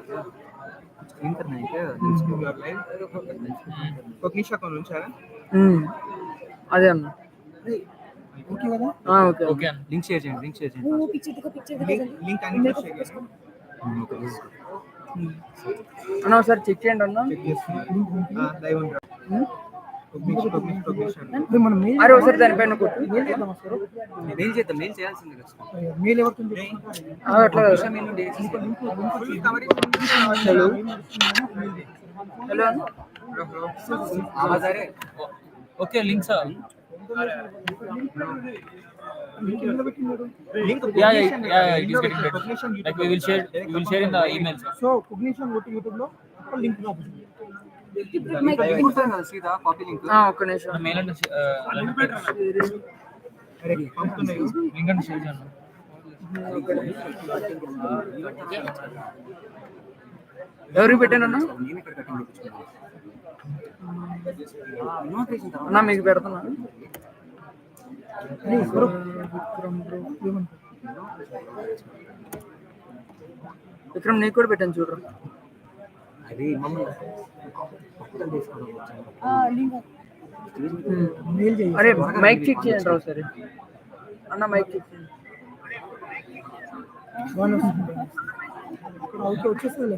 Screen करना है क्या? यूर लाइव कोग्निशा कौन सा है? అదే అన్న ఓకే కదా? ఓకే ఓకే లింక్ షేర్ చేయండి లింక్ అన్ని షేర్ చేయండి. అన్న ఒకసారి చెక్ చేయండి అన్న. DAY1 అరే ఒకసారి దానిపైన కొట్టు. మెయిల్ చేయాల్సింది కదా. అట్లా హలో హలో आवाज आ रहा है? Okay links Link yeah it is getting ready. Like we will share in the email. So Cognitia YouTube లో లింక్ లో సీదా కాపీ లింక్ ఒక్క నిమిషం. మెయిల్ అంటే అరే పంపుతున్నాయి లింక్ అంటే షేర్ చేయండి. ఎవరికి పెట్టానన్నా? అన్నా మీకు పెడుతున్నా. విక్రమ్ నీకు కూడా పెట్టాను చూడరు. అరే మైక్ చెక్ చేయండి రావు సరే అన్న మైక్ చెక్ చేయండి. ఓకే వచ్చేస్తుంది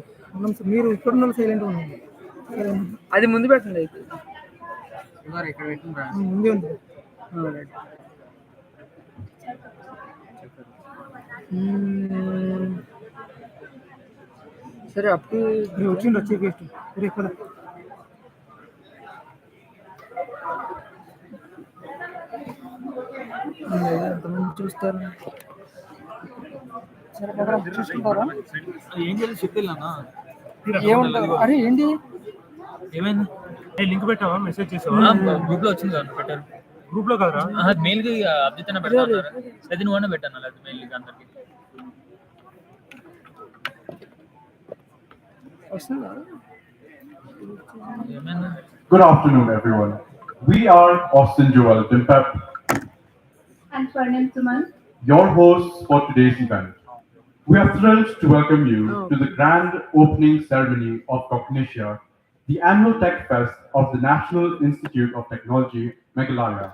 మీరు ఇక్కడ ఉన్న సైలెంట్ ఉండండి. అది ముందు పెట్టండి అయితే ఇక్కడ పెట్టిండ్రా ముందే ఉంది. సరే అప్పుడు వచ్చిండు వచ్చే గెస్ట్ ఇక్కడ ఎంతమంది చూస్తారు? సరే చూసుకుంటారా? ఏం చేయాలి చెప్పేనా? ఏముంటారు? అరే ఏంటి ఏమైంది? లింక్ పెట్టావా? మెసేజ్ చేసావా? గ్రూప్ లో వచ్చింది కదా పెట్టారు. గ్రూప్ లో కదరా? మెయిల్ కి అప్డేట్ అయినా పెట్టాను. అది నువ్వు పెట్టాను అది మెయిల్ కి అందరికి. Good afternoon, everyone. We are Austin Joel Dimpep and Swarnim Suman, your hosts for today's event. We are thrilled to welcome you to the grand opening ceremony of Cognitia, the annual Techfest of the National Institute of Technology, Meghalaya.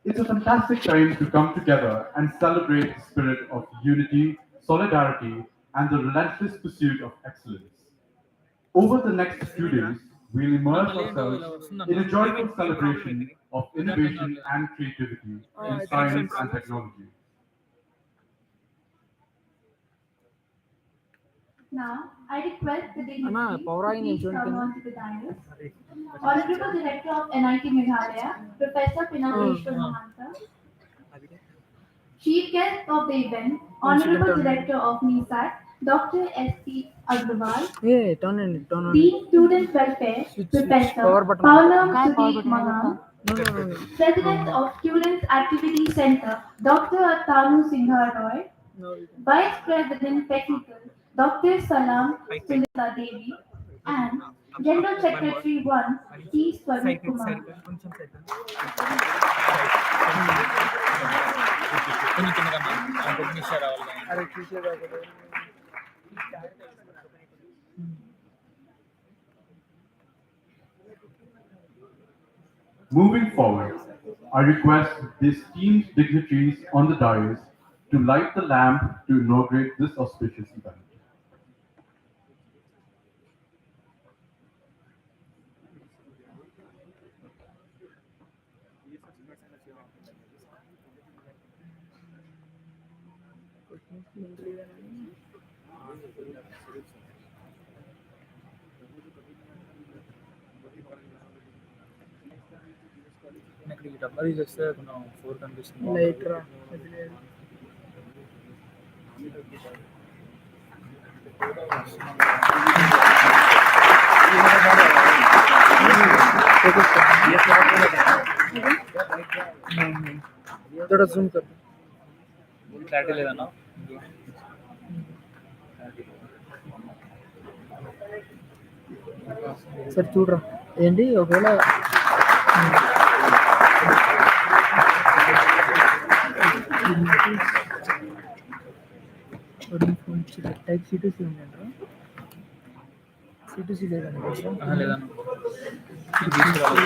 It's a fantastic time to come together and celebrate the spirit of unity, solidarity, and the relentless pursuit of excellence. Over the next few days, we'll immerse ourselves in a joyful celebration of innovation and creativity in science and technology. now I request the dignitary to please come on to the dais. Honorable Director of NIT Meghalaya, Professor Inauguration, Chief Guest of the event, Honorable Director of NISAT, Dr. S.T. Agrawal, Dean Student Welfare, Professor Paulam Sudeep Mahan, President of Students Activity Center, Dr. Tanu Singha Roy, Vice President Technical, Dr. Salam Sulita Devi, and General Secretary 1, T. Swarup Kumar. Moving forward, I request the esteemed dignitaries on the dais to light the lamp to inaugurate this auspicious event. డబ్బా చేస్తే కొంచెం 4 కనిపిస్తుంది. Light రా थोड़ा zoom कर clarity లేదన్నా. సరే చూడరా ఏంటి ఒకవేళ టైప్ సిటీసీ ఉందంటారా? C2C లేదండి కొంచెం. లేదన్న నేను తీసుకురావాలి.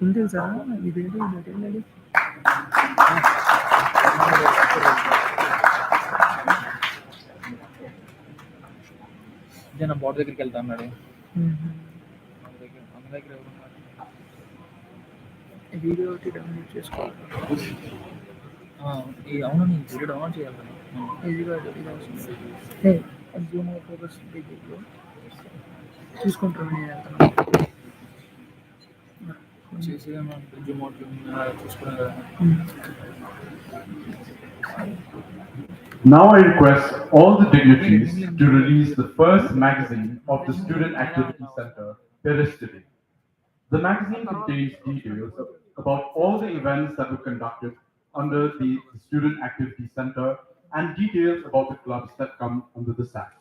ఉంది తెలుసా ఇదేంటి ఇదేంటి ఇదే నా బాడీ దగ్గరికి వెళ్తా అన్నాడు. వీడియో ఒకటి డౌన్లోడ్ చేసుకోవాలి. అవును నేను వీడియో డౌన్లోడ్ చేయాలి. ఇది కాదు ఇది అవసరం. జూమ్ ఫోకస్ డిగ్రీలో చూసుకుంటాను నేను వెళ్తాను చేసి జూమ్ అవుట్ చూసుకున్నాను కదా. Now I request all the dignitaries to release the first magazine of the Student Activity Center, Paris today. The magazine contains details about all the events that were conducted under the Student Activity Center and details about the clubs that come under the SAC.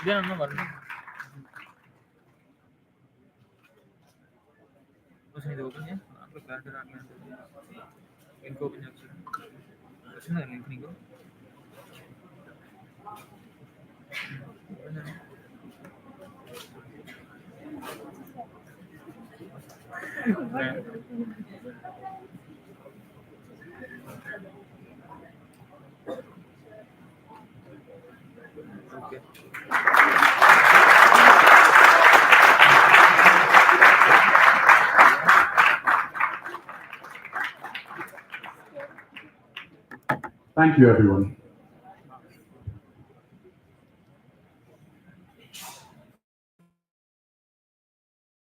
ఇదేనన్నా Varun ఇది open చేయ దాంట్లో clarity రావట్లేదు. Link open చేయొచ్చు. వచ్చిందా link నీకు? Okay Thank you, everyone.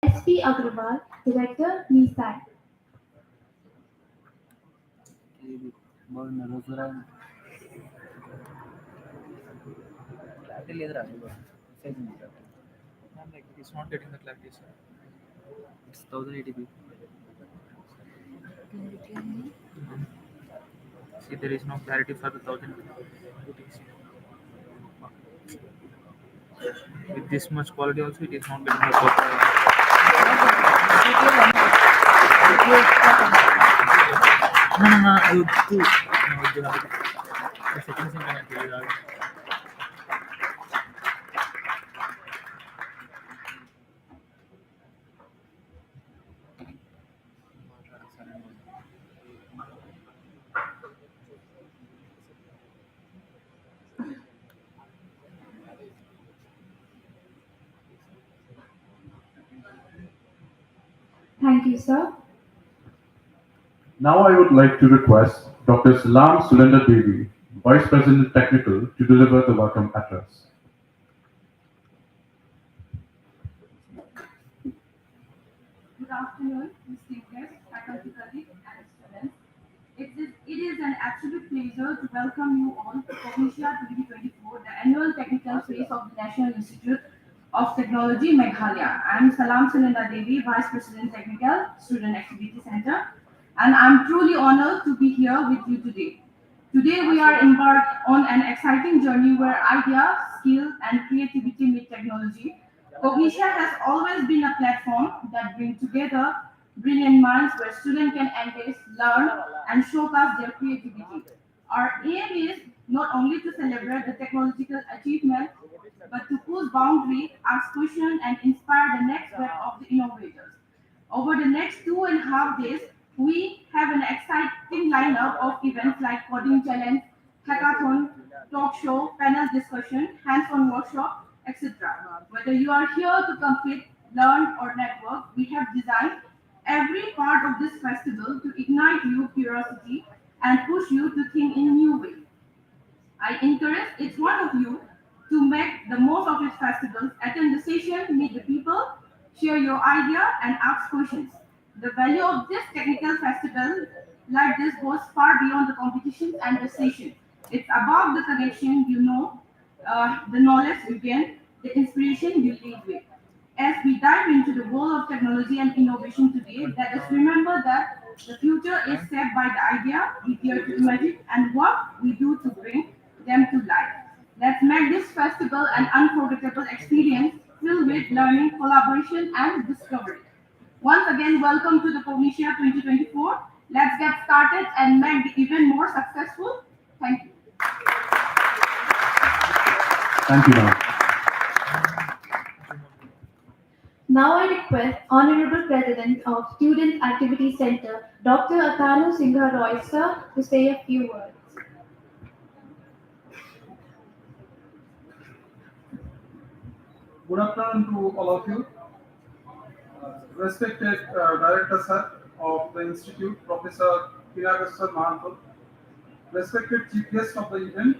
SP Agrawal, Director, NISAT. Clarity లేదురా. It's not getting the clarity, sir. It's 1080p. See, there is no clarity for the 1080p. With this much quality also, it is not getting the proper. No. The settings in the Thank you, sir. Now I would like to request Dr. Salam Sulenda Devi, Vice President Technical, to deliver the welcome address. Good afternoon, distinguished guests, faculty colleagues, and students. It is an absolute pleasure to welcome you all to Cognitia 2024, the annual technical phase of the National Institute of Technology, Meghalaya. I am Salam Sulenda Devi, Vice President Technical, Student Activity Center, and I'm truly honored to be here with you today. Today we are embarked on an exciting journey where idea, skill, and creativity meet technology. Cognitia has always been a platform that brings together brilliant minds where students can engage, learn, and showcase their creativity. Our aim is not only to celebrate the technological achievement, but to push boundaries, ask questions, and inspire the next wave of the innovators. Over the next 2.5 days, we have an exciting lineup of events like coding challenge, hackathon, talk show, panel discussion, hands-on workshop, etc. Whether you are here to compete, learn, or network, we have designed every part of this festival to ignite your curiosity and push you to think in new ways. I encourage each one of you to make the most of its festivals, attend the session, meet the people, share your idea, and ask questions. The value of this technical festival like this goes far beyond the competitions and the session. It's about the connection the knowledge you gain, the inspiration you lead with. As we dive into the world of technology and innovation today, let us remember that the future is shaped by the idea we dare to imagine and what we do to bring them to life. Let's make this festival an unforgettable experience filled with learning, collaboration, and discovery. Once again, welcome to the Cognitia 2024. Let's get started and make the event more successful. Thank you. Thank you, ma'am. Now I request Honorable President of Student Activity Center, Dr. Atanu Singha Roy, sir, to say a few words. Good afternoon to all of you. Respected Director Sir of the Institute, Professor Inauguration Mahanto. Respected Chief Guest of the event,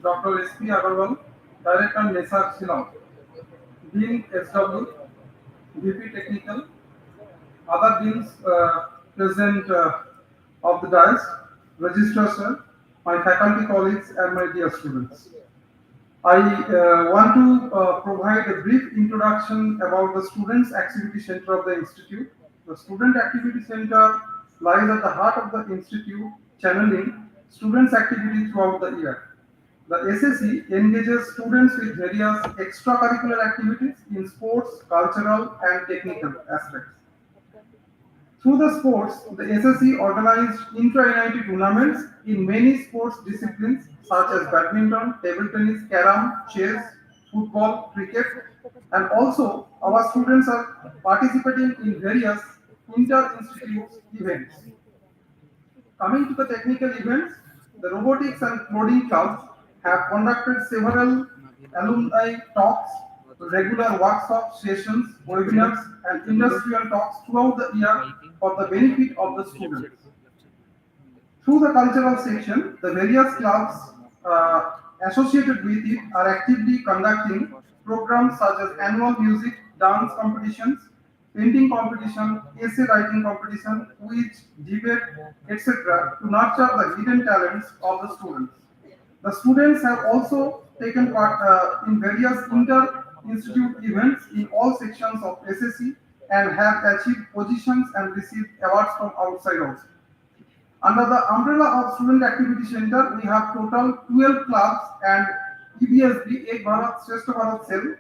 Dr. S.P. Agarwal, Director NESAC Shillong, Dean SW, VP Technical, other deans present of the dais, Registrar Sir, my faculty colleagues and my dear students. I want to provide a brief introduction about the Students Activity Center of the Institute. The Student Activity Center lies at the heart of the Institute, channeling students' activity throughout the year. The SSE engages students with various extracurricular activities in sports, cultural, and technical aspects. Through the sports, the SSE organized intra-NIT tournaments in many sports disciplines such as badminton, table tennis, carom, chess, football, cricket, and also our students are participating in various inter-institute events. Coming to the technical events, the robotics and coding clubs have conducted several alumni talks, regular workshop sessions, webinars, and industrial talks throughout the year for the benefit of the students. Through the cultural section, the various clubs associated with it are actively conducting programs such as annual music, dance competitions, painting competition, essay writing competition, quiz, debate, etc. to nurture the hidden talents of the students. The students have also taken part in various inter-institute events in all sections of SSC and have achieved positions and received awards from outside also. Under the umbrella of Student Activity Center, we have total 12 clubs and EBSB, Ek Bharat Shrestha Bharat Cell.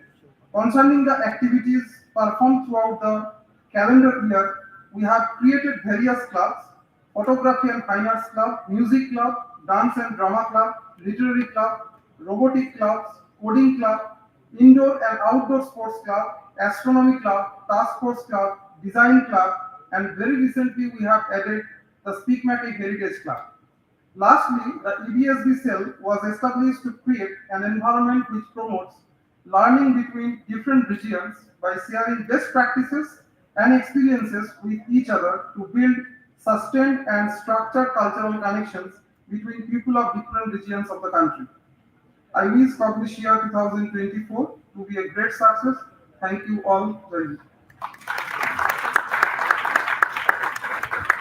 Concerning the activities performed throughout the calendar year, we have created various clubs: Photography and Fine Arts Club, Music Club, Dance and Drama Club, Literary Club, Robotic Clubs, Coding Club, Indoor and Outdoor Sports Club, Astronomy Club, Task Force Club, Design Club, and very recently we have added the Speakmatic Heritage Club. Lastly, the EBSB cell was established to create an environment which promotes learning between different regions by sharing best practices and experiences with each other to build sustained and structured cultural connections between people of different regions of the country. I wish Cognitia 2024 to be a great success. Thank you all very much.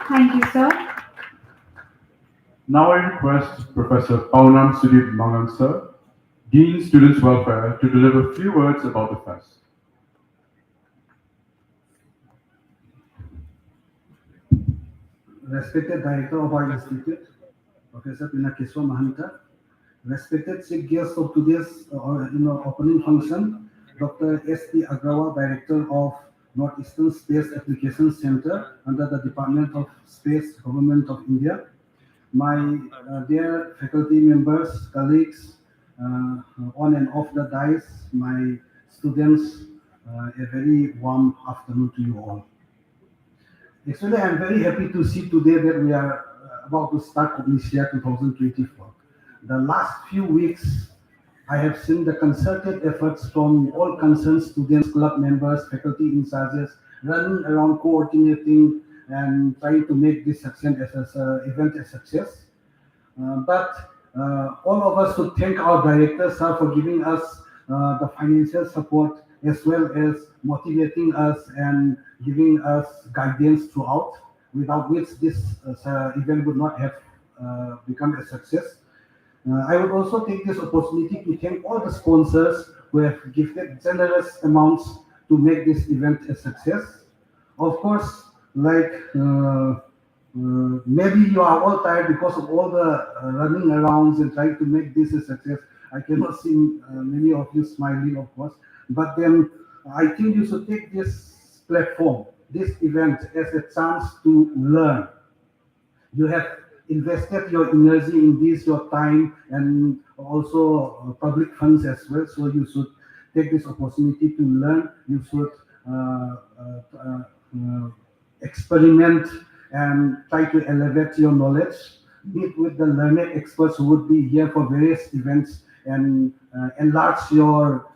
Thank you, sir. Now I request Professor Paunam Sudip Mangan, sir, Dean Students Welfare, to deliver a few words about the fest. Respected Director of our Institute, Professor Pinakeswa Mahanta, respected chief guest of today's opening function, Dr. S.P. Agrawal, Director of Northeastern Space Application Center under the Department of Space, Government of India, my dear faculty members, colleagues, on and off the dais, my students, a very warm afternoon to you all. Actually, I'm very happy to see today that we are about to start Cognitia 2024. The last few weeks, I have seen the concerted efforts from all concerned students, club members, faculty in charges, running around coordinating and trying to make this event a success. But all of us should thank our directors, sir, for giving us the financial support as well as motivating us and giving us guidance throughout, without which this event would not have become a success. I would also take this opportunity to thank all the sponsors who have gifted generous amounts to make this event a success. Of course, like maybe you are all tired because of all the running arounds and trying to make this a success. I cannot see many of you smiling, of course, but then I think you should take this platform this event as a chance to learn. You have invested your energy in this, your time, and also public funds as well. So you should take this opportunity to learn. You should experiment and try to elevate your knowledge. Meet with the learned experts who would be here for various events and enlarge your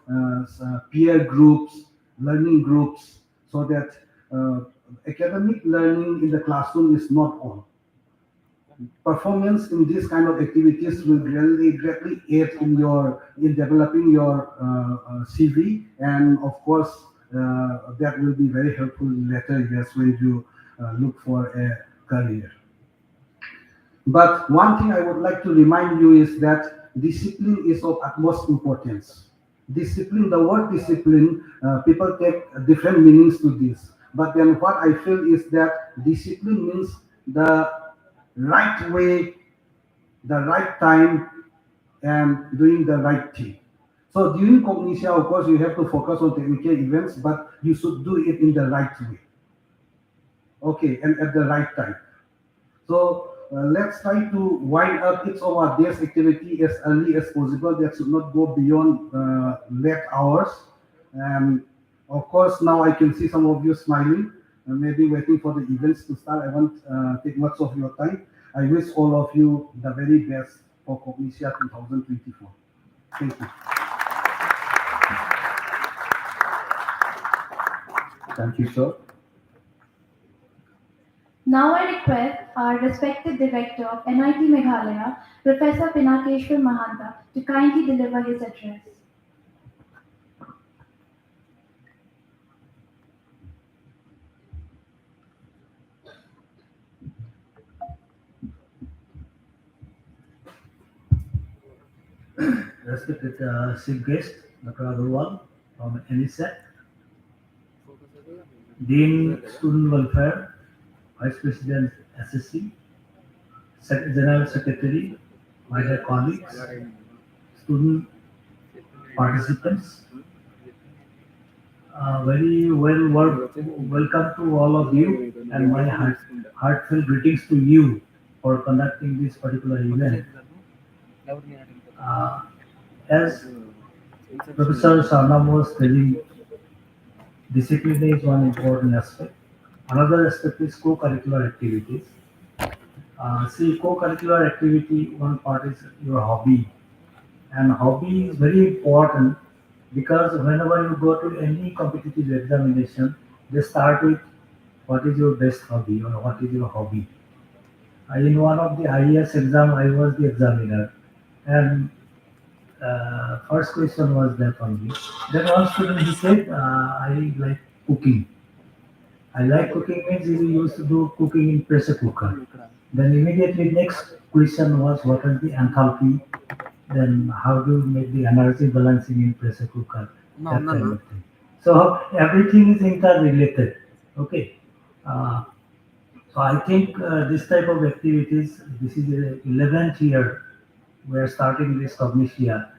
peer groups, learning groups, so that academic learning in the classroom is not all. Performance in these kind of activities will greatly aid in developing your CV, and of course that will be very helpful later years when you look for a career. But one thing I would like to remind you is that discipline is of utmost importance. Discipline, the word discipline, people take different meanings to this. But then what I feel is that discipline means the right way, the right time, and doing the right thing. So during Cognitia, of course, you have to focus on technical events, but you should do it in the right way. Okay, and at the right time. So let's try to wind up each of our day's activity as early as possible. That should not go beyond late hours. And of course, now I can see some of you smiling and maybe waiting for the events to start. I won't take much of your time. I wish all of you the very best for Cognitia 2024. Thank you. Thank you, sir. Now I request our respected Director of NIT Meghalaya, Professor Pinakeshwar Mahanta, to kindly deliver his address. Respected chief guest, Dr. Agarwal from NIT, Dean Student Welfare, Vice President SSC, General Secretary, my dear colleagues, student participants, very welcome to all of you, and my heartfelt greetings to you for conducting this particular event. As Professor Sarnam was telling, discipline is one important aspect. Another aspect is co-curricular activities. See, co-curricular activity, one part is your hobby. And hobby is very important because whenever you go to any competitive examination, they start with what is your best hobby or what is your hobby. In one of the IES exam, I was the examiner. And first question was that only. Then one student, he said, I like cooking. I like cooking means he used to do cooking in pressure cooker. Then immediately next question was what is the enthalpy? Then how do you make the energy balancing in pressure cooker? That kind of thing. So everything is interrelated. Okay. So I think this type of activities, this is the 11th year we are starting this Cognitia,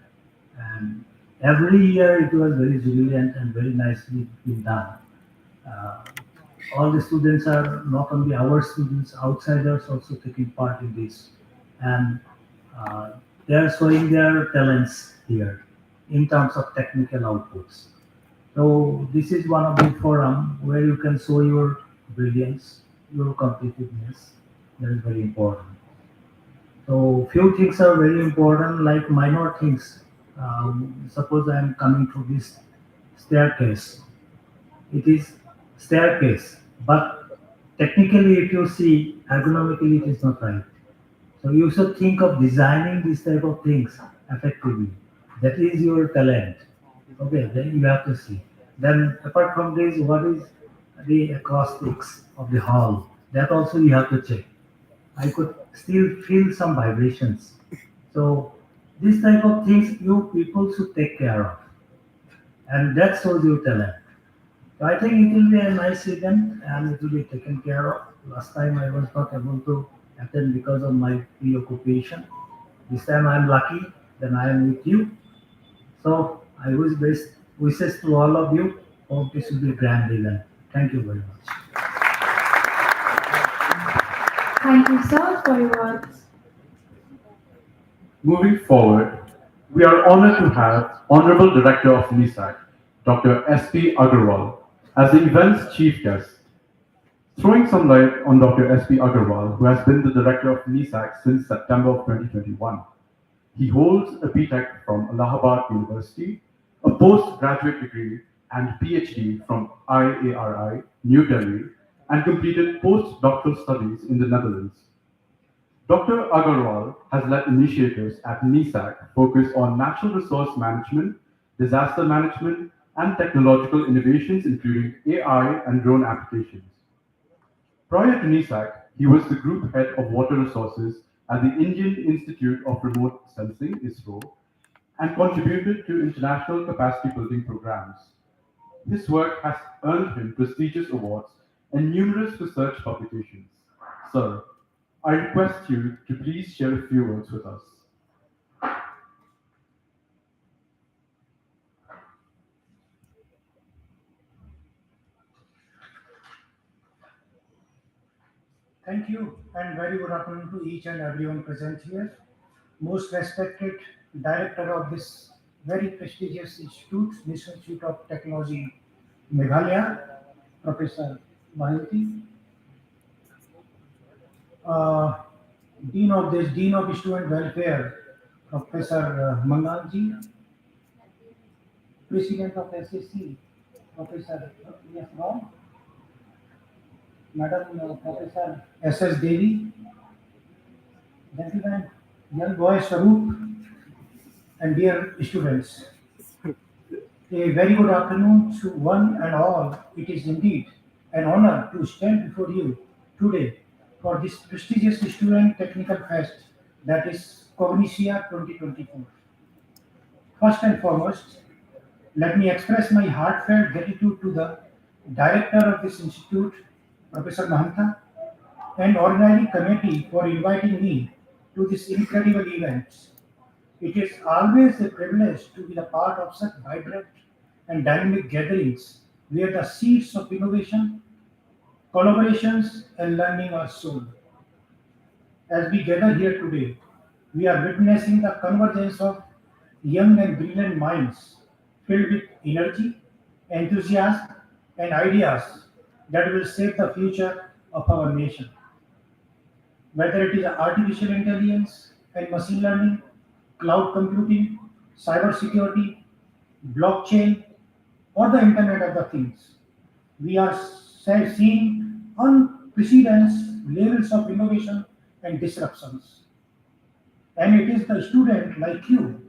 and every year it was very jubilant and very nicely been done. All the students are not only our students, outsiders also taking part in this, and they are showing their talents here in terms of technical outputs. So this is one of the forum where you can show your brilliance, your competitiveness. That is very important. So few things are very important, like minor things. Suppose I am coming through this staircase. It is staircase, but technically if you see, ergonomically it is not right. So you should think of designing these type of things effectively. That is your talent. Okay, then you have to see. Then apart from this, what is the acoustics of the hall? That also you have to check. I could still feel some vibrations. So these type of things you people should take care of. And that shows your talent. So I think it will be a nice event and it will be taken care of. Last time I was not able to attend because of my preoccupation. This time I am lucky, then I am with you. So I wish best wishes to all of you. Hope this will be a grand event. Thank you very much. Thank you, sir, for your words. Moving forward, we are honored to have Honorable Director of NISAC, Dr. S.P. Agarwal, as the event's chief guest. Throwing some light on Dr. S.P. Agarwal, who has been the director of NISAC since September of 2021. He holds a BTech from Allahabad University, a postgraduate degree and PhD from IARI, New Delhi, and completed postdoctoral studies in the Netherlands. Dr. Agarwal has led initiatives at NISAC focused on natural resource management, disaster management, and technological innovations including AI and drone applications. Prior to NISAC, he was the group head of water resources at the Indian Institute of Remote Sensing, ISRO, and contributed to international capacity building programs. His work has earned him prestigious awards and numerous research publications. Sir, I request you to please share a few words with us. Thank you and very good afternoon to each and everyone present here. Most respected director of this very prestigious institute, National Institute of Technology, Meghalaya, Professor Mahanti, uh, Dean of Student Welfare, Professor Mangalji, President of SSC, Professor yes, wrong? Madam Professor S.S. Devi, gentlemen, young boy Sarup, and dear students. A very good afternoon to one and all. It is indeed an honor to stand before you today for this prestigious student technical fest that is Cognitia 2024. First and foremost, let me express my heartfelt gratitude to the director of this institute, Professor Mahanta, and ordinary committee for inviting me to this incredible event. It is always a privilege to be a part of such vibrant and dynamic gatherings where the seeds of innovation, collaborations, and learning are sown. As we gather here today, we are witnessing the convergence of young and brilliant minds filled with energy, enthusiasm, and ideas that will shape the future of our nation. Whether it is artificial intelligence and machine learning, cloud computing, cybersecurity, blockchain, or the Internet of the Things, we are seeing unprecedented levels of innovation and disruptions. And it is the student like you,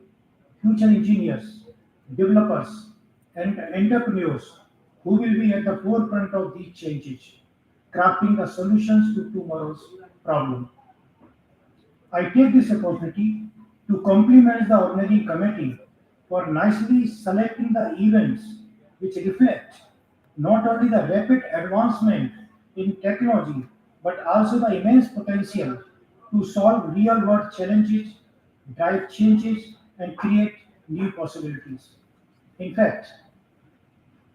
future engineers, developers, and entrepreneurs who will be at the forefront of these changes, crafting the solutions to tomorrow's problem. I take this opportunity to compliment the organizing committee for nicely selecting the events which reflect not only the rapid advancement in technology but also the immense potential to solve real world challenges, drive changes, and create new possibilities. In fact,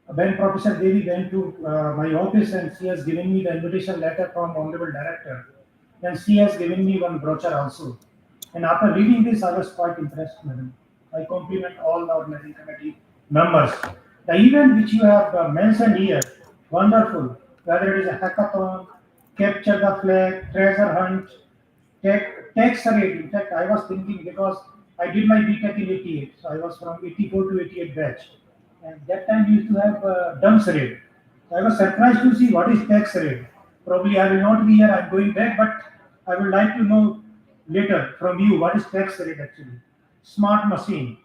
when Professor Devi went to my office and she has given me the invitation letter from Honorable Director, then she has given me one brochure also. And after reading this, I was quite impressed, madam. I compliment all the organizing committee members. The event which you have mentioned here, wonderful. Whether it is a hackathon, capture the flag, treasure hunt, tax rate. In fact, I was thinking because I did my BTech in 88, so I was from 84 to 88 batch. And that time we used to have dumps rate. So I was surprised to see what is tax rate. Probably I will not be here, I'm going back, but I would like to know later from you what is tax rate actually. Smart machine.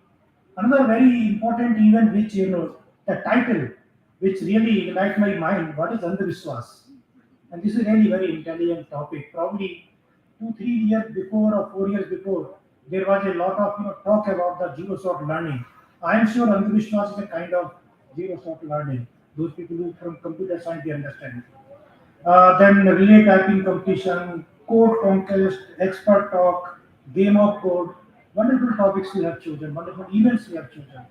Another very important event which the title which really ignite my mind, what is Andhvishwas? And this is really very intelligent topic. Probably 2 3 years before or 4 years before, there was a lot of talk about the zero sort learning. I am sure Andhvishwas is a kind of zero sort learning. Those people who from computer science they understand. Then relay typing competition, code conquest, expert talk, game of code. Wonderful topics we have chosen, wonderful events we have chosen.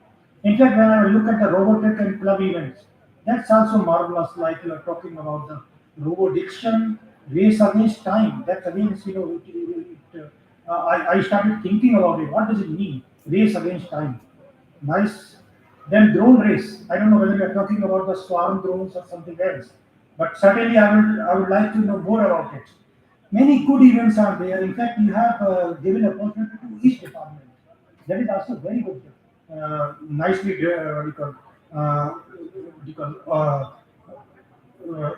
In fact, when I look at the robotic and club events, that's also marvelous. Like you are talking about the robo diction, Race against time. That's against, I started thinking about it. What does it mean? Race against time. Nice. Then drone race. I don't know whether you're talking about the swarm drones or something else, but certainly I would like to know more about it. Many good events are there. In fact, you have given opportunity to each department. That is also very good. Nicely, what do you call, what do you call, uh,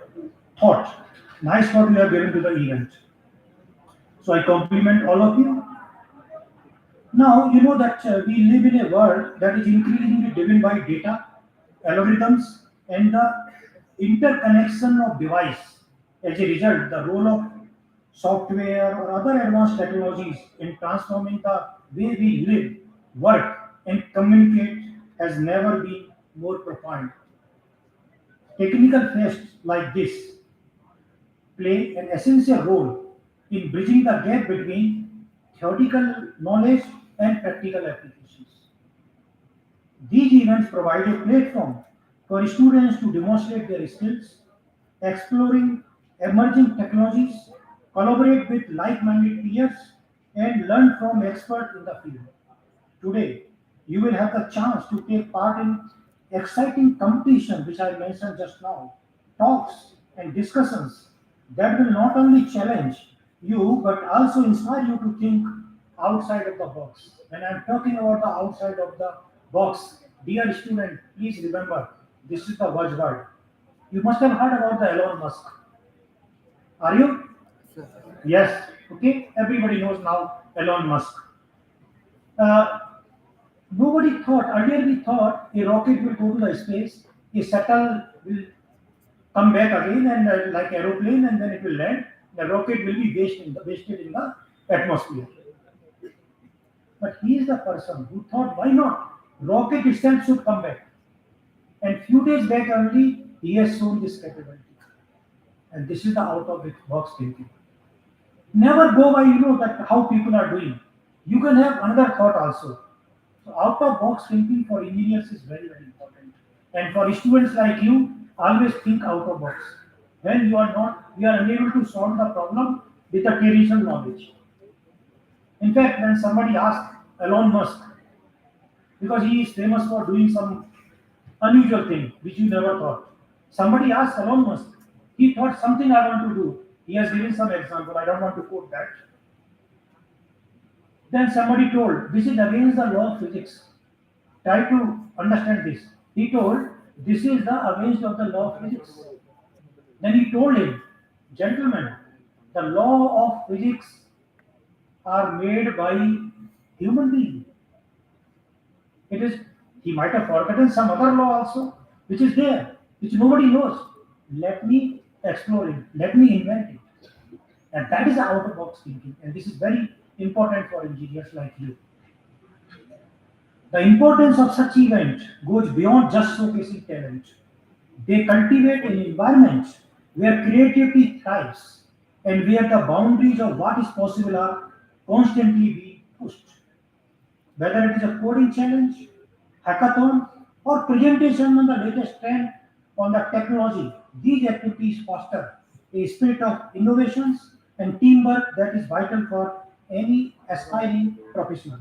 thought. Nice thought you have given to the event. So I compliment all of you. Now, you know that we live in a world that is increasingly driven by data, algorithms, and the interconnection of device. As a result, the role of software or other advanced technologies in transforming the way we live, work, and communicate has never been more profound. Technical fests like this play an essential role in bridging the gap between theoretical knowledge and practical applications. These events provide a platform for students to demonstrate their skills, exploring emerging technologies, collaborate with like-minded peers, and learn from experts in the field. Today, you will have the chance to take part in exciting competition, which I mentioned just now, talks and discussions that will not only challenge you but also inspire you to think outside of the box. When I'm talking about the outside of the box, dear student, please remember this is the buzzword. You must have heard about the Elon Musk. Are you? Yes. Okay. Everybody knows now Elon Musk. Uh, Nobody thought, earlier we thought a rocket will go to the space, a shuttle will come back again and like aeroplane and then it will land. The rocket will be wasted in the atmosphere. But he is the person who thought, why not? Rocket itself should come back. And few days back only, he has shown this capability. And this is the out of the box thinking. Never go by, that how people are doing. You can have another thought also. So out of box thinking for engineers is very, very important. And for students like you, always think out of box. When we are unable to solve the problem with the traditional knowledge. In fact, when somebody asked Elon Musk, because he is famous for doing some unusual thing which you never thought. Somebody asked Elon Musk, he thought something I want to do. He has given some example, I don't want to quote that. Then somebody told, this is against the law of physics. Try to understand this. He told, this is the against of the law of physics. Then he told him, gentlemen, the law of physics are made by human beings. It is, he might have forgotten some other law also, which is there, which nobody knows. Let me explore it. Let me invent it. And that is out of box thinking. And this is very important for engineers like you. The importance of such event goes beyond just showcasing talent. They cultivate an environment where creativity thrives and where the boundaries of what is possible are constantly being pushed. Whether it is a coding challenge, hackathon, or presentation on the latest trend on the technology, these activities foster a spirit of innovations and teamwork that is vital for any aspiring professional.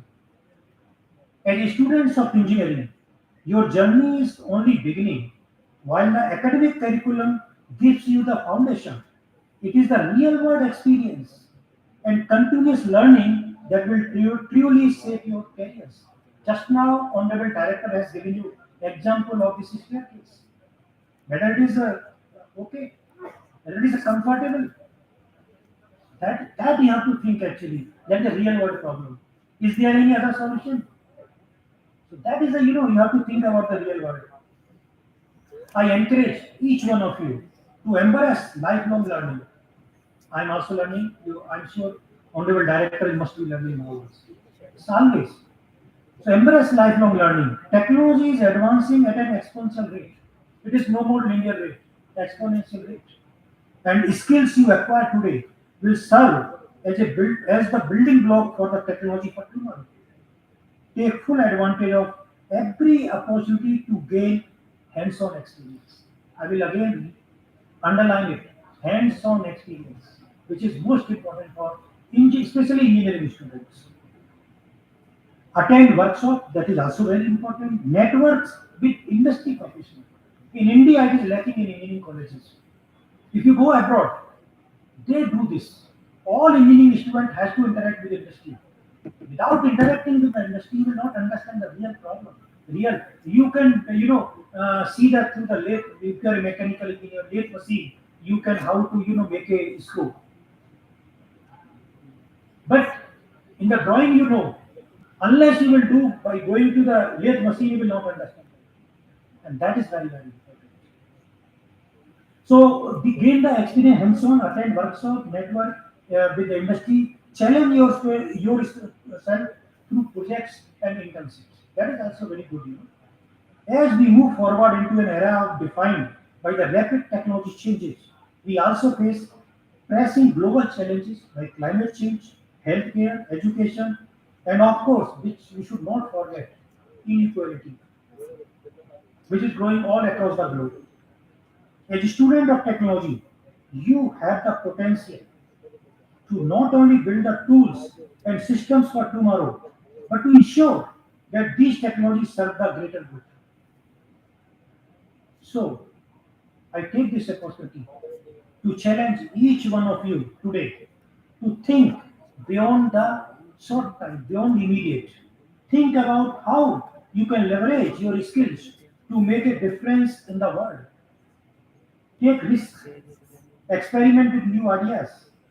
As students of engineering, your journey is only beginning. While the academic curriculum gives you the foundation, it is the real world experience and continuous learning that will truly shape your careers. Just now, Honorable Director has given you example of this staircase. Whether it is okay, whether it is comfortable, that you have to think actually. That is a real world problem. Is there any other solution? So that is you have to think about the real world. I encourage each one of you to embrace lifelong learning. I'm also learning. I'm sure Honorable Director must be learning always. It's always. So embrace lifelong learning. Technology is advancing at an exponential rate. It is no more linear rate, exponential rate. And skills you acquire today will serve as the building block for the technology for tomorrow. Take full advantage of every opportunity to gain hands-on experience. I will again underline it. hands-on experience, which is most important for especially engineering students. Attend workshop, that is also very important. Networks with industry professionals. In India, it is lacking in engineering colleges. If you go abroad, they do this. All engineering student has to interact with industry. Without interacting with the industry, you will not understand the real problem. You can see that through the lathe. If you are a mechanical engineer, lathe machine, you can how to make a screw. But in the drawing, unless you will do by going to the lathe machine, you will not understand, and that is very very important. So gain the experience hands-on, attend workshop, network with the industry, challenge yourself through projects and internships. That is also very good. As we move forward into an era defined by the rapid technology changes, we also face pressing global challenges like climate change, healthcare, education, and of course, which we should not forget, inequality, which is growing all across the globe. As a student of technology, you have the potential to not only build the tools and systems for tomorrow, but to ensure that these technologies serve the greater good. So, I take this opportunity to challenge each one of you today to think beyond the short time, beyond immediate. Think about how you can leverage your skills to make a difference in the world. Take risks, experiment with new ideas,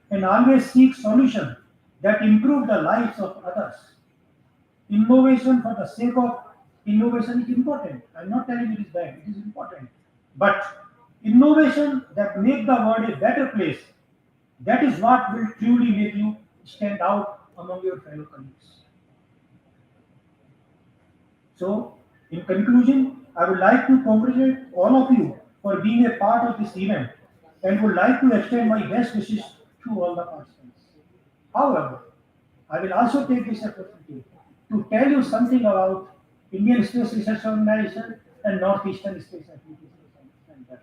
and always seek solutions that improve the lives of others. Innovation for the sake of innovation is important. I'm not telling you it is bad, it is important. But innovation that make the world a better place, that is what will truly make you stand out among your fellow colleagues. So, in conclusion, I would like to congratulate all of you for being a part of this event and would like to extend my best wishes to all the participants. However, I will also take this opportunity to tell you something about Indian Space Research Organization and Northeastern Space Application Center.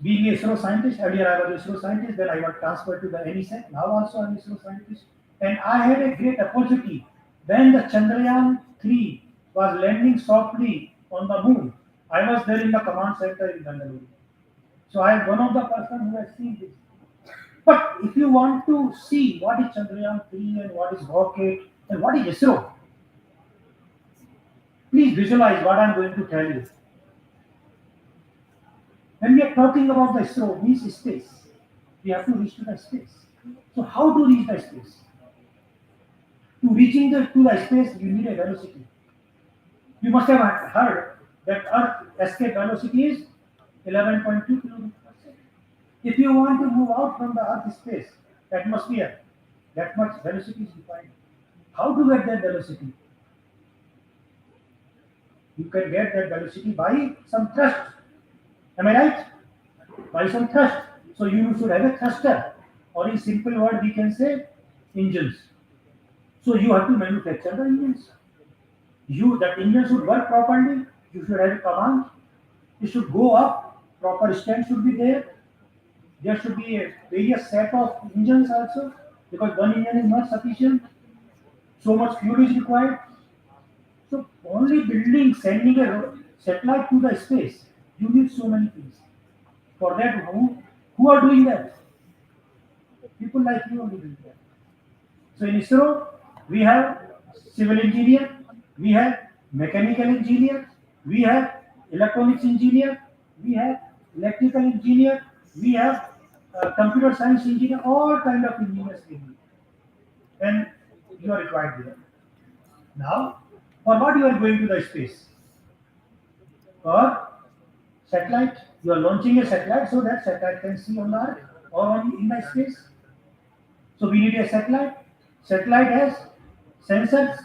Being a ISRO scientist, earlier I was ISRO scientist, then I was transferred to the NESEC, now also I'm ISRO scientist, and I had a great opportunity when the Chandrayaan 3 was landing softly on the moon. I was there in the command center in Bangalore. So I am one of the person who has seen this. But if you want to see what is Chandrayaan 3 and what is rocket and what is ISRO, please visualize what I am going to tell you. When we are talking about the ISRO, means space. We have to reach to the space. So how to reach the space? To reaching to the space, you need a velocity. You must have heard that Earth escape velocity is 11.2 km per second. If you want to move out from the Earth space, atmosphere, that much velocity is required. How to get that velocity? You can get that velocity by some thrust. Am I right? By some thrust. So you should have a thruster, or in simple word we can say engines. So you have to manufacture the engines. That engine should work properly. You should have a command. It should go up. Proper stand should be there. There should be a various set of engines also, because one engine is not sufficient. So much fuel is required. So only sending a satellite to the space, you need so many things. For that, who are doing that? People like you only doing that. So in ISRO, we have civil engineer, we have mechanical engineer, we have electronics engineer, we have electrical engineer, we have computer science engineer, all kind of engineers we need. And you are required there. Now, for what you are going to the space? For satellite, you are launching a satellite so that satellite can see on the Earth or in the space. So we need a satellite. Satellite has sensors.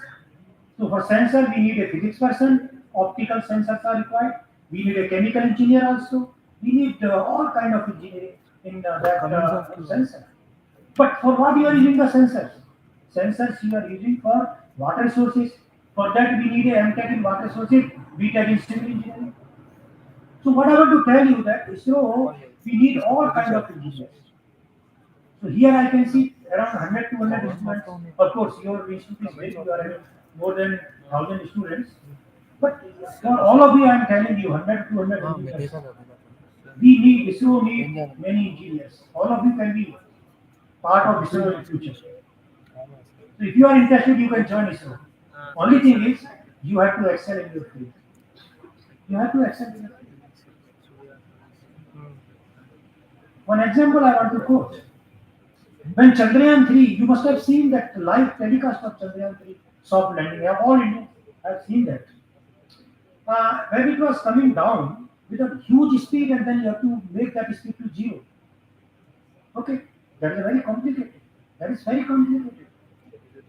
So for sensor, we need a physics person. Optical sensors are required. We need a chemical engineer also. We need all kind of engineering in that sensor. But for what you are using the sensors? Sensors you are using for water sources. For that we need a MTech in water sources, BTech in civil engineering. So what I want to tell you that ISRO, We need all kind of engineers. So here I can see around 100 to 200 students. Of course, your institute is big, you are having more than 1,000 students. But for all of you, I am telling you, 100 to 200 engineers. ISRO need many engineers. All of you can be part of ISRO in future. So if you are interested, you can join ISRO. Only thing is, you have to excel in your field. You have to excel in your field. One example I want to quote. When Chandrayaan 3, you must have seen that live telecast of Chandrayaan 3 soft landing. All Indians have seen that. When it was coming down with a huge speed, and then you have to make that speed to 0. Okay, that is very complicated. That is very complicated.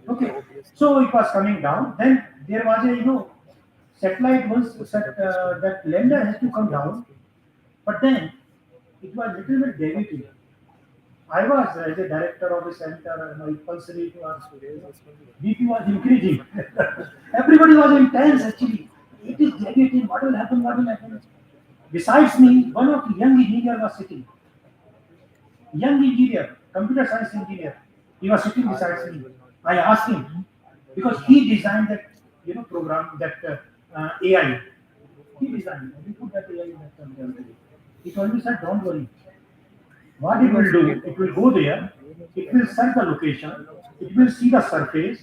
Okay, so it was coming down. Then there was a satellite once that lander has to come down, but then it was little bit deviating. I was as a director of a center, my pulse rate was BP was increasing. Everybody was intense actually. It is deviating. What will happen? What will happen? Besides me, one of the young engineer was sitting. Young engineer, computer science engineer. He was sitting beside me. I asked him because he designed that program that AI. He designed it. He put that AI in that program. He told me, sir, don't worry. What it will do, it will go there, it will set the location, it will see the surface,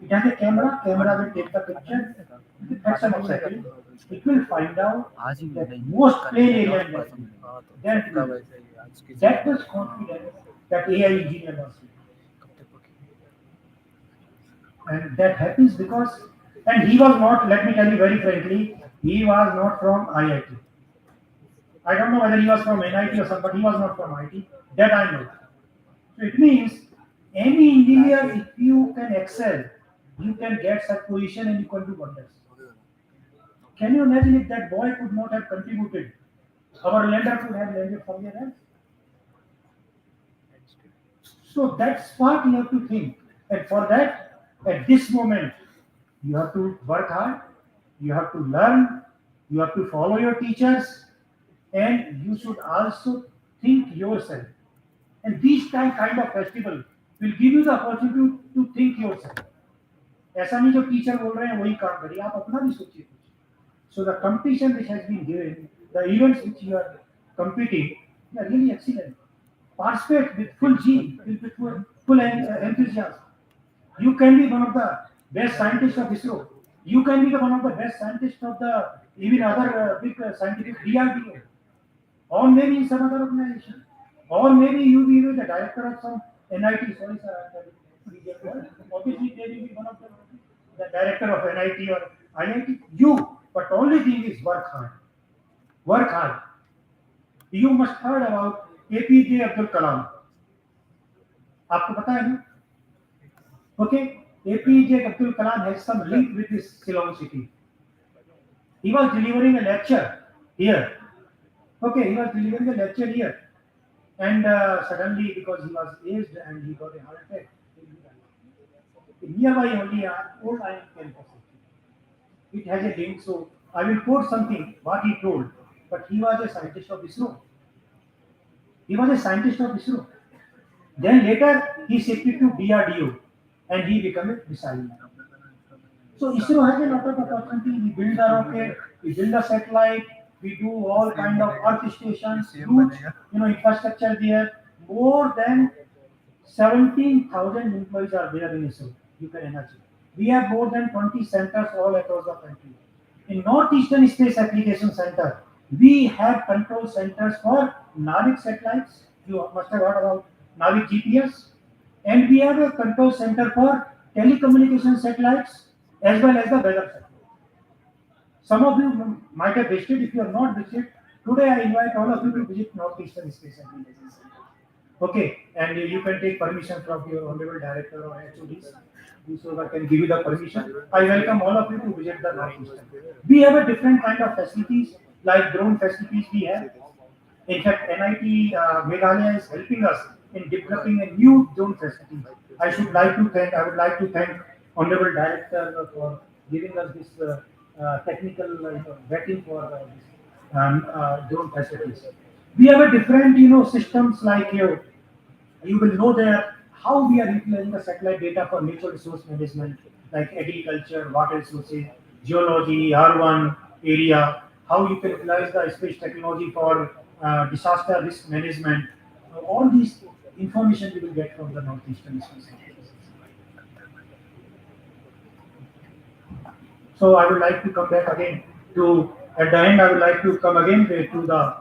it has a camera will take the picture, with the fraction of second, it will find out the most plain area in that field. That was confidence that AI engineer was with. And that happens because, and he was not, let me tell you very frankly, he was not from IIT. I don't know whether he was from NIT or something, but he was not from IT. That I know. So it means any engineer, if you can excel, you can get such position and you can do wonders. Can you imagine if that boy could not have contributed? Our lander could have landed somewhere else. So that's what you have to think. And for that, at this moment, you have to work hard, you have to learn, you have to follow your teachers, and you should also think yourself. And these kind of festival will give you the opportunity to think yourself. ऐसा नहीं जो teacher बोल रहे हैं वही काम करिए, आप अपना भी सोचिए कुछ. So the competition which has been given, the events which you are competing, they are really excellent. Participate with full G, with full enthusiasm. You can be one of the best scientists of ISRO. You can be one of the best scientists of the even other big scientific DRDO. Or maybe in some other organization. Or maybe you be the director of some NIT. Sorry, sir. Obviously, they will be one of the director of NIT or IIT. But only thing is work hard. Work hard. You must heard about APJ Abdul Kalam. आपको पता है ना? Okay, APJ Abdul Kalam has some link with this Ceylon city. He was delivering a lecture here. Okay, he was delivering a lecture here, and suddenly, because he was aged and he got a heart attack, nearby only old iron campus. It has a link, so I will quote something what he told. But he was a scientist of ISRO. He was a scientist of ISRO. Then later he shifted to DRDO, and he became a missile. So ISRO has a lot of opportunity. We build a rocket, we build a satellite. We do all kind of earth stations, huge, infrastructure there. More than 17,000 employees are there in ISRO. You can imagine. We have more than 20 centers all across the country. In Northeastern Space Application Center, we have control centers for Navig satellites. You must have heard about Navig GPS. And we have a control center for telecommunication satellites as well as the weather satellite. Some of you might have visited. If you have not visited, today I invite all of you to visit Northeastern Space Application Center. Okay, and you can take permission from your honorable director or HODs. Whosoever can give you the permission. I welcome all of you to visit the Northeastern. We have a different kind of facilities, like drone facilities we have. In fact, NIT Meghalaya is helping us in developing a new drone facility. I would like to thank honorable director for giving us this technical vetting for drone facilities. We have a different, systems like you will know that how we are utilizing the satellite data for natural resource management, like agriculture, water resources, geology, urban area, how you can utilize the space technology for disaster risk management. All these information you will get from the Northeastern Space Center. So I would like to come back again to, at the end, I would like to come again to the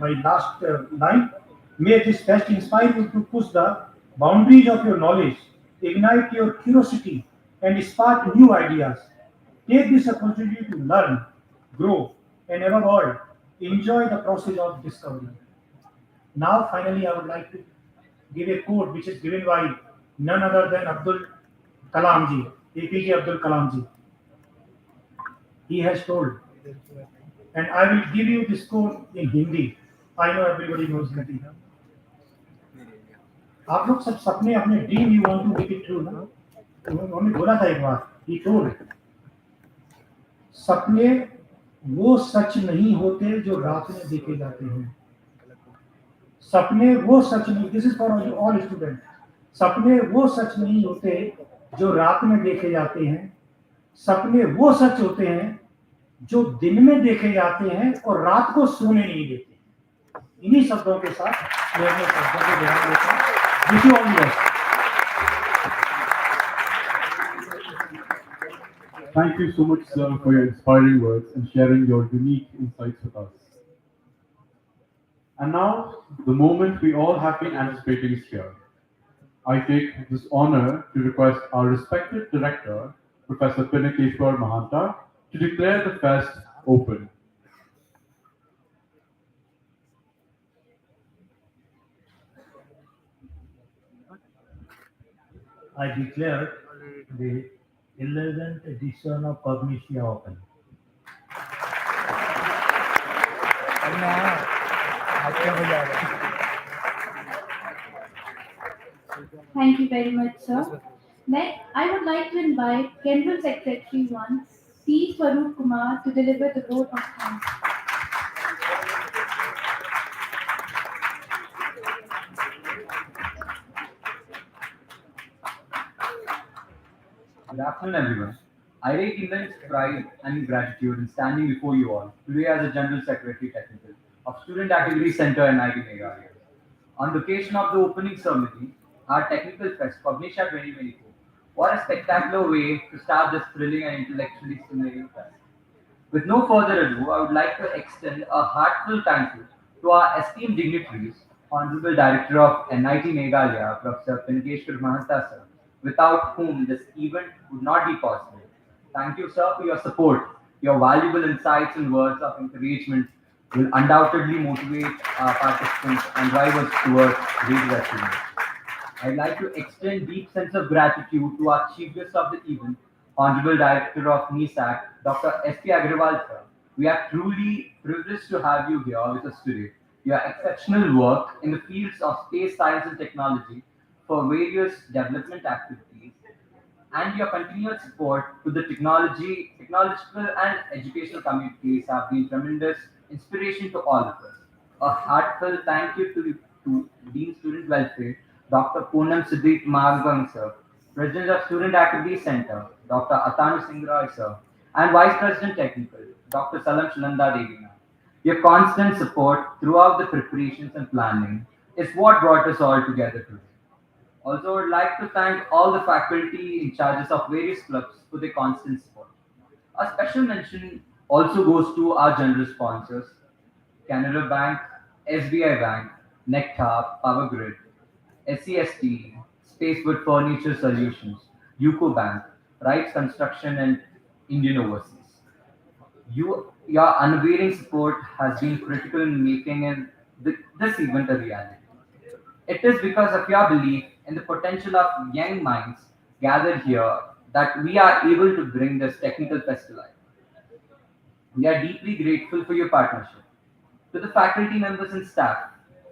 my last line. May this fest inspire you to push the boundaries of your knowledge, ignite your curiosity, and spark new ideas. Take this opportunity to learn, grow, and above all, enjoy the process of discovery. Now, finally, I would like to give a quote which is given by none other than Abdul Kalam ji, APJ Abdul Kalam ji. He has told, and I will give you this quote in Hindi. I know everybody knows Hindi. आप लोग सब सपने अपने dream you want to make it true ना, उन्होंने बोला था एक बार, he told, सपने वो सच नहीं होते जो रात में देखे जाते हैं. सपने वो सच नहीं, this is for all student. सपने वो सच नहीं होते जो रात में देखे जाते हैं. सपने वो सच होते हैं जो दिन में देखे जाते हैं और रात को सोने नहीं देते. इन्हीं शब्दों के साथ मैं अपने शब्दों को ध्यान देता हूँ. Wish you all the best. Thank you so much, sir, for your inspiring words and sharing your unique insights with us. And now, the moment we all have been anticipating is here. I take this honor to request our respected director, Professor Pinakeshwar Mahanta, to declare the fest open. I declare the 11th edition of Cognitia open. Thank you very much, sir. Next, I would like to invite General Secretary 1, T. Swaroop Kumar, to deliver the vote of thanks. Good afternoon, everyone. I take immense pride and gratitude in standing before you all today as the General Secretary Technical of Student Activity Center NIT Meghalaya. On the occasion of the opening ceremony, our Technical Fest, Cognitia 2024, what a spectacular way to start this thrilling and intellectually stimulating fest. With no further ado, I would like to extend a heartfelt thank you to our esteemed dignitaries, Honorable Director of NIT Meghalaya, Professor Pinakeshwar Mahanta, sir, without whom this event would not be possible. Thank you, sir, for your support. Your valuable insights and words of encouragement will undoubtedly motivate our participants and drive us towards greater achievements. I'd like to extend deep sense of gratitude to our chief guest of the event, Honorable Director of NISAC, Dr. S.P. Agrawal, sir. We are truly privileged to have you here with us today. Your exceptional work in the fields of space science and technology for various development activities and your continued support to the technological and educational communities have been tremendous inspiration to all of us. A heartfelt thank you to Dean Student Welfare, Dr. Poonam Siddiq Margang, sir, President of Student Activity Center, Dr. Atanu Singh Roy, sir, and Vice President Technical, Dr. Salam Shalanda Devi. Your constant support throughout the preparations and planning is what brought us all together today. Also, I would like to thank all the faculty in charges of various clubs for their constant support. A special mention also goes to our general sponsors, Canara Bank, SBI Bank, Nectar, Power Grid, SCST, Spacewood Furniture Solutions, UCO Bank, Rights Construction, and Indian Overseas. Your unwavering support has been critical in making this event a reality. It is because of your belief in the potential of young minds gathered here that we are able to bring this technical fest to life. We are deeply grateful for your partnership. To the faculty members and staff,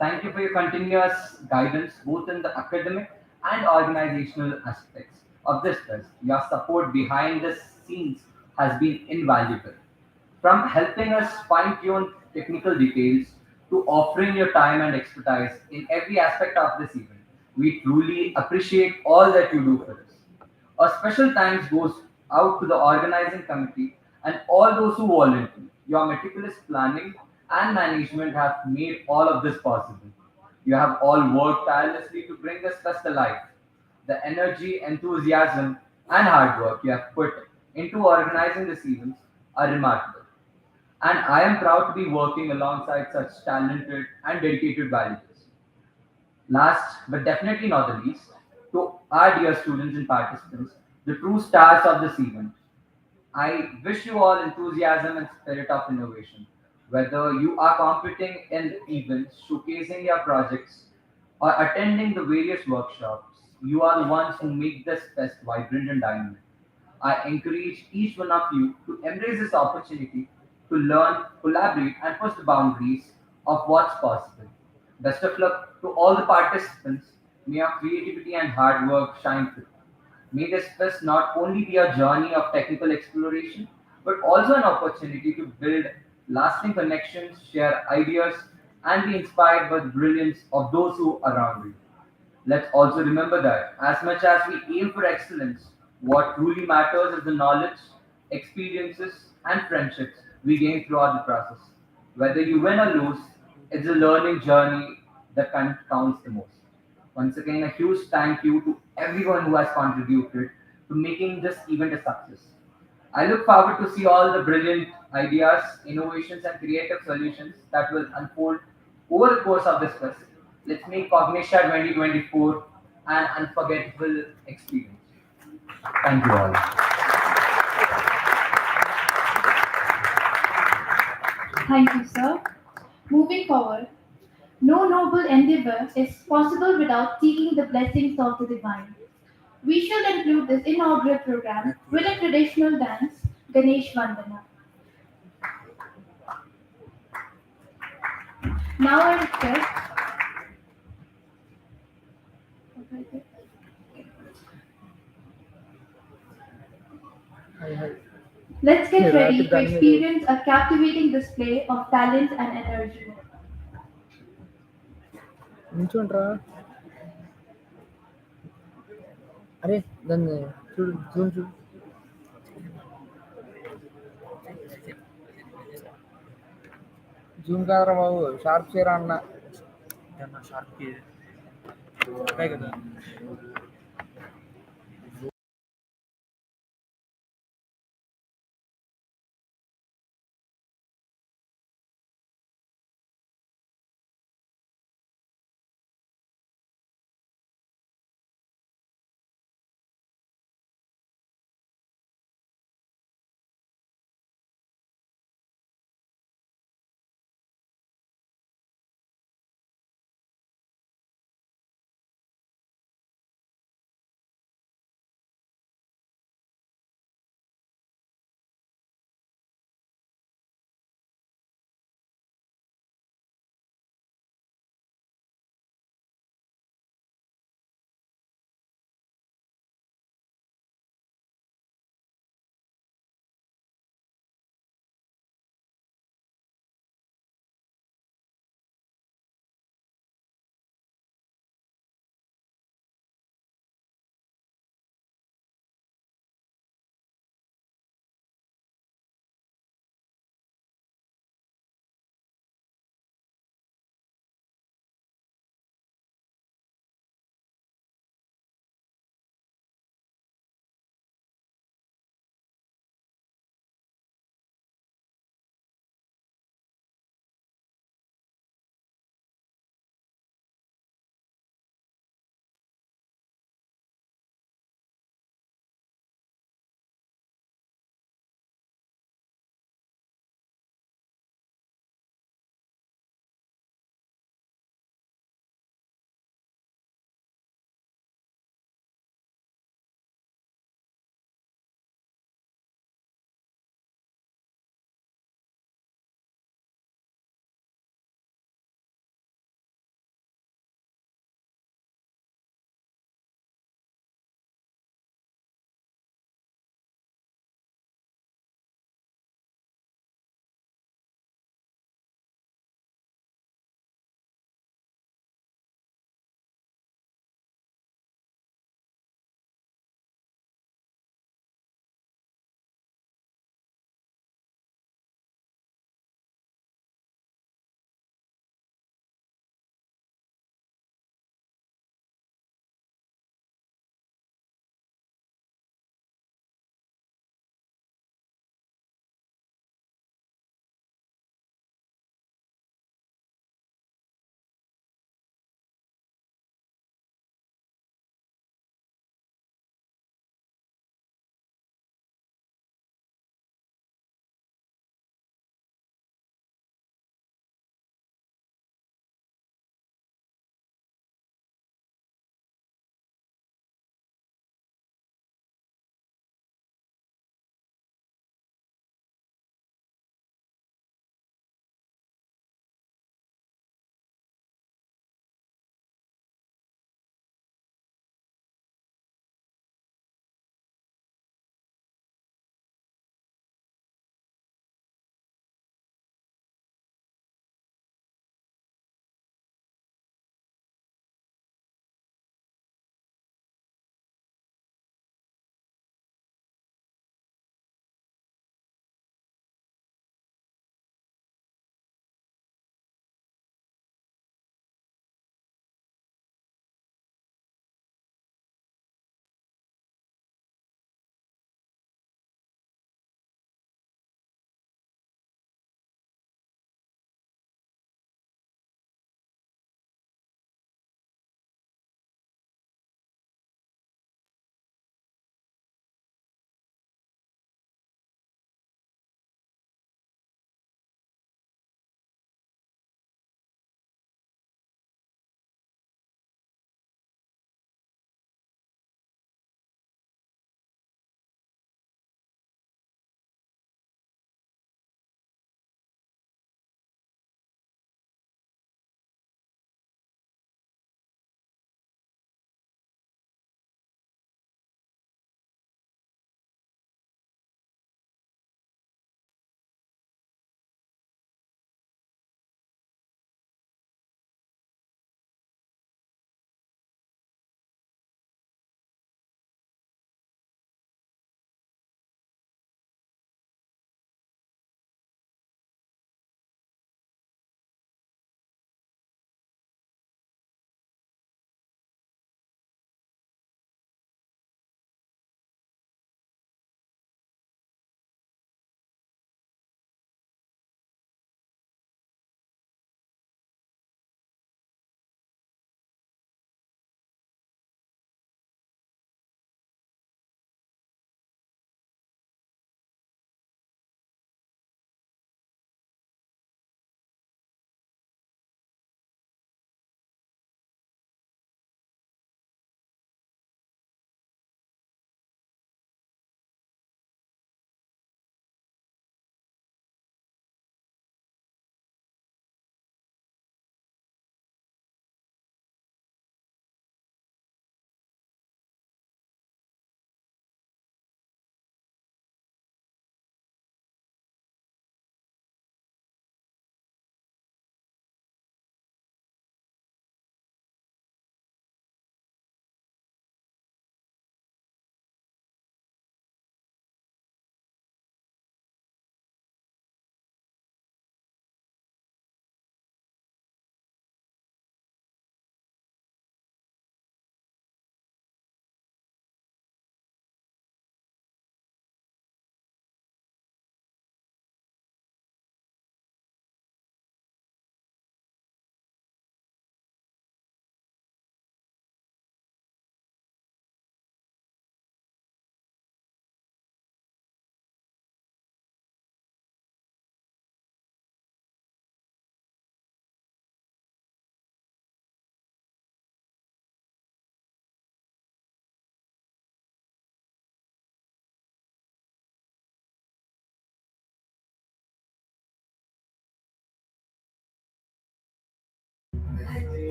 thank you for your continuous guidance both in the academic and organizational aspects of this fest. Your support behind the scenes has been invaluable. From helping us fine tune technical details to offering your time and expertise in every aspect of this event. We truly appreciate all that you do for us. A special thanks goes out to the organizing committee and all those who volunteer. Your meticulous planning and management have made all of this possible. You have all worked tirelessly to bring this fest alive. The energy, enthusiasm, and hard work you have put into organizing this event are remarkable. And I am proud to be working alongside such talented and dedicated volunteers. Last but definitely not the least, to our dear students and participants, the true stars of this event. I wish you all enthusiasm and spirit of innovation. Whether you are competing in events, showcasing your projects, or attending the various workshops, you are the ones who make this fest vibrant and dynamic. I encourage each one of you to embrace this opportunity to learn, collaborate, and push the boundaries of what's possible. Best of luck to all the participants. May your creativity and hard work shine through. May this fest not only be a journey of technical exploration, but also an opportunity to build lasting connections, share ideas, and be inspired by the brilliance of those who are around you. Let's also remember that as much as we aim for excellence, what truly matters is the knowledge, experiences, and friendships we gain throughout the process. Whether you win or lose, it's a learning journey that counts the most. Once again, a huge thank you to everyone who has contributed to making this event a success. I look forward to see all the brilliant ideas, innovations, and creative solutions that will unfold over the course of this fest. Let's make Cognitia 2024 an unforgettable experience. Thank you all. Thank you, sir. Moving forward, no noble endeavor is possible without seeking the blessings of the divine. We shall conclude this inaugural program with a traditional dance, Ganesh Vandana. Now I request. Let's get ready to experience a captivating display of talent and energy. నించోండ్రా అరే దాన్ని చూడు Zoom చూడు Zoom కాదరా బాబు sharp చేయరా అన్న షార్ప్కి కదా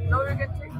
Now you can check.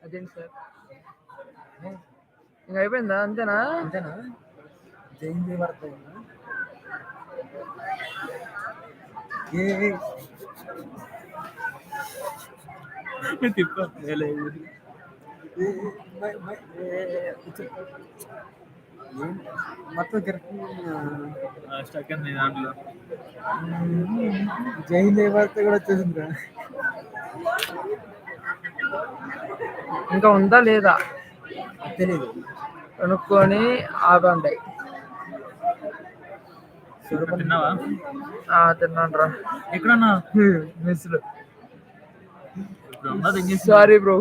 అదేంటి sir ఇంకా అయిపోయిందా అంతేనా జైన్ పడతాయి తిప్ప మొత్తం కరెక్ట్ స్టక్ అంది దాంట్లో. జైన్ పడితే కూడా వచ్చేసిందిరా. ఇంకా ఉందా లేదా తెలీదు. కనుక్కొని ఆగండి. తిన్నావా? తిన్నాను రా. ఎక్కడన్నా మెస్లో. ఇప్పుడు ఉన్నది సారీ బ్రో.